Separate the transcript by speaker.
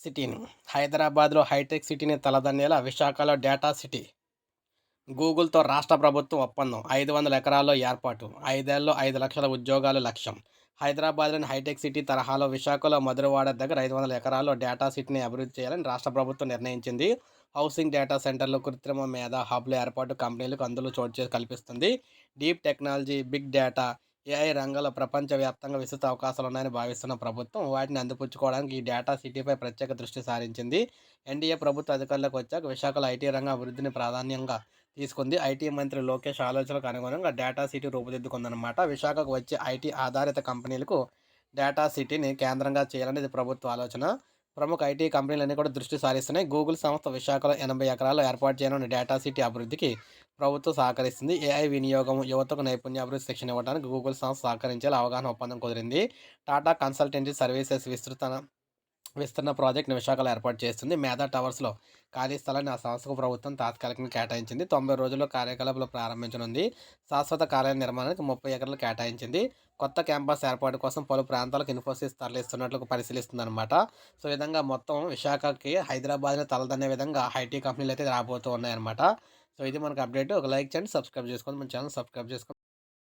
Speaker 1: సిటీని. హైదరాబాద్‌లో హైటెక్ సిటీని తలదన్నేలా విశాఖలో డేటా సిటీ. గూగుల్‌తో రాష్ట్ర ప్రభుత్వం ఒప్పందం. 500 ఎకరాల్లో ఏర్పాటు. 5 ఏళ్లలో 5,00,000 ఉద్యోగాలు లక్ష్యం. హైదరాబాద్‌లోని హైటెక్ సిటీ తరహాలో విశాఖలో మధురవాడ దగ్గర 500 ఎకరాల్లో డేటా సిటీని అభివృద్ధి చేయాలని రాష్ట్ర ప్రభుత్వం నిర్ణయించింది. హౌసింగ్ డేటా సెంటర్లు, కృత్రిమ మేధ హబ్‌ల ఏర్పాటు కంపెనీలకు అందులో కల్పిస్తుంది. Deep technology, big data, AI రంగాల్లో ప్రపంచవ్యాప్తంగా విస్తృత అవకాశాలున్నాయని భావిస్తున్న ప్రభుత్వం వాటిని అందిపుచ్చుకోవడానికి ఈ డేటా సిటీపై ప్రత్యేక దృష్టి సారించింది. ఎన్డీఏ ప్రభుత్వ అధికారంలోకి వచ్చాక విశాఖలో ఐటీ రంగం అభివృద్ధిని ప్రాధాన్యంగా తీసుకుంది. ఐటీ మంత్రి లోకేష్ ఆలోచనలకు అనుగుణంగా డేటా సిటీ రూపుదిద్దుకుందనమాట. విశాఖకు వచ్చే ఐటీ ఆధారిత కంపెనీలకు డేటా సిటీని కేంద్రంగా చేయాలనేది ప్రభుత్వ ఆలోచన. ప్రముఖ ఐటీ కంపెనీలన్నీ కూడా దృష్టి సారిస్తున్నాయి. గూగుల్ సంస్థ విశాఖలో 80 ఎకరాల్లో ఏర్పాటు చేయనున్న డేటా సిటీ అభివృద్ధికి ప్రభుత్వం సహకరిస్తుంది. ఏఐ వినియోగం, యువతకు నైపుణ్యాభివృద్ధి శిక్షణ ఇవ్వడానికి గూగుల్ సంస్థ సహకరించేలా అవగాహన ఒప్పందం కుదిరింది. టాటా కన్సల్టెన్సీ సర్వీసెస్ విస్తరణ ప్రాజెక్ట్‌ని విశాఖలో ఏర్పాటు చేస్తుంది. మేధా టవర్స్‌లో ఖాళీ స్థలాన్ని ఆ సంస్థకు ప్రభుత్వం తాత్కాలికంగా కేటాయించింది. 90 రోజుల్లో కార్యకలాపాలు ప్రారంభించనుంది. శాశ్వత కార్యాలయ నిర్మాణానికి 30 ఎకరాలు కేటాయించింది. కొత్త క్యాంపస్ ఏర్పాటు కోసం పలు ప్రాంతాలకు ఇన్ఫోసిస్ తరలిస్తున్నట్లు పరిశీలిస్తుందనమాట. సో, ఈ విధంగా మొత్తం విశాఖకి హైదరాబాద్‌ని తలదన్నే విధంగా ఐటీ కంపెనీలయితే రాబోతూ ఉన్నాయన్నమాట. సో, ఇది మనకు అప్డేట్. ఒక లైక్ చేయండి, సబ్స్క్రైబ్ చేసుకోండి. మన ఛానల్ సబ్స్క్రైబ్ చేసుకోండి.